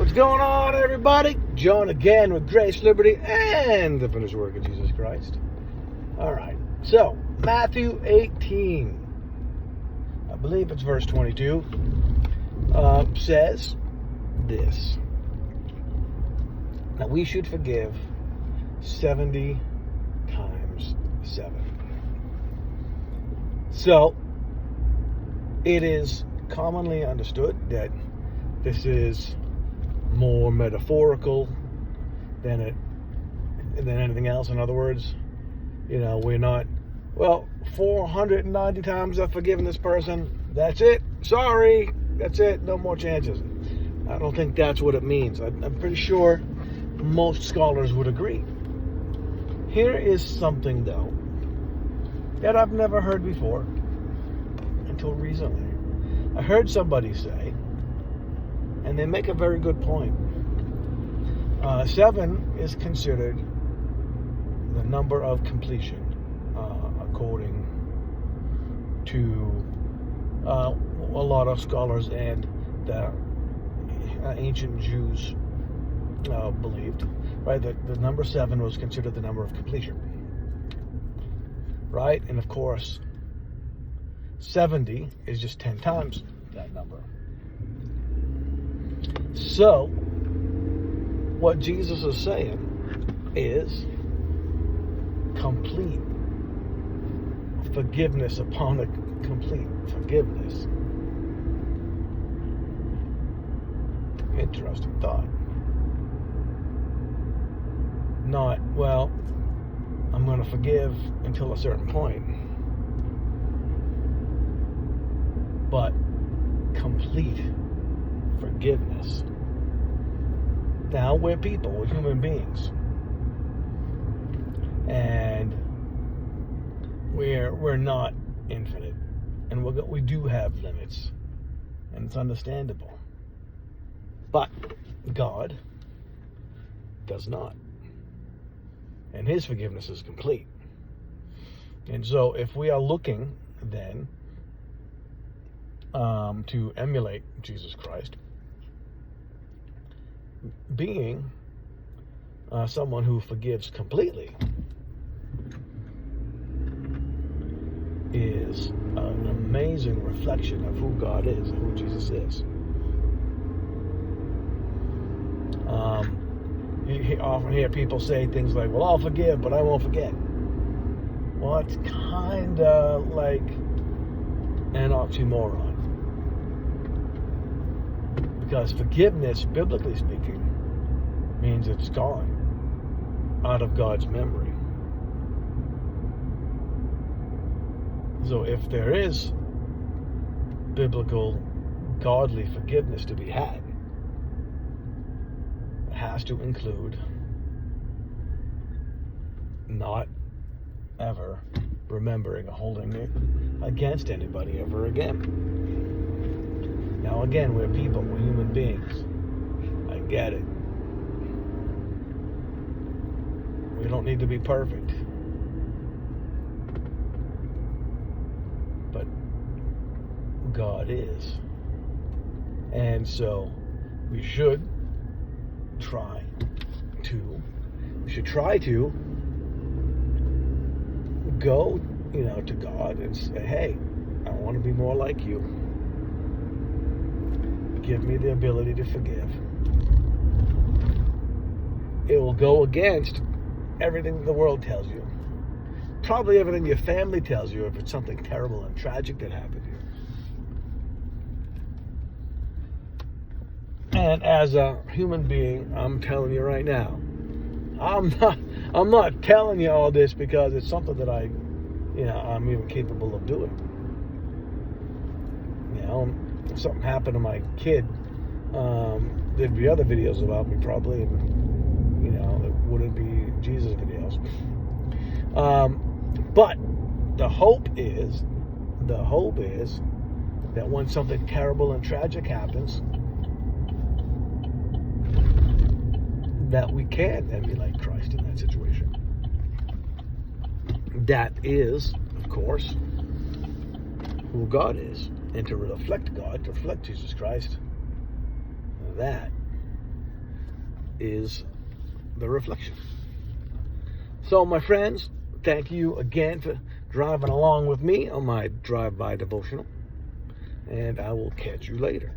What's going on, everybody? John again with Grace, Liberty, and the finished work of Jesus Christ. All right, so Matthew 18, I believe it's verse 22, says this: that we should forgive 70 times 7. So, it is commonly understood that this is more metaphorical than anything else. In other words, we're not, 490 times I've forgiven this person. That's it. Sorry. That's it. No more chances. I don't think that's what it means. I'm pretty sure most scholars would agree. Here is something, though, that I've never heard before until recently. I heard somebody say, and they make a very good point, 7 is considered the number of completion, according to a lot of scholars and the ancient Jews believed, right, that the number 7 was considered the number of completion, right? And of course, 70 is just 10 times that number. So, what Jesus is saying is complete forgiveness upon a complete forgiveness. Interesting thought. Not, I'm going to forgive until a certain point, but complete forgiveness. Now, we're people, we're human beings, and we're not infinite, and we do have limits, and it's understandable. But God does not, and His forgiveness is complete. And so, if we are looking then to emulate Jesus Christ, being someone who forgives completely is an amazing reflection of who God is and who Jesus is. You often hear people say things like, I'll forgive, but I won't forget. Well, it's kind of like an oxymoron. Because forgiveness, biblically speaking, means it's gone out of God's memory. So if there is biblical, godly forgiveness to be had, it has to include not ever remembering or holding it against anybody ever again. Now, again, we're people, we're human beings. I get it. We don't need to be perfect. But God is. And so we should try to go, to God and say, hey, I want to be more like you. Give me the ability to forgive. It will go against everything the world tells you. Probably everything your family tells you if it's something terrible and tragic that happened to you. And as a human being, I'm telling you right now, I'm not telling you all this because it's something that I'm even capable of doing. If something happened to my kid, there'd be other videos about me probably, and it wouldn't be Jesus videos. But the hope is that when something terrible and tragic happens, that we can emulate Christ in that situation. That is, of course, who God is. And to reflect God, to reflect Jesus Christ, that is the reflection. So, my friends, thank you again for driving along with me on my drive-by devotional, and I will catch you later.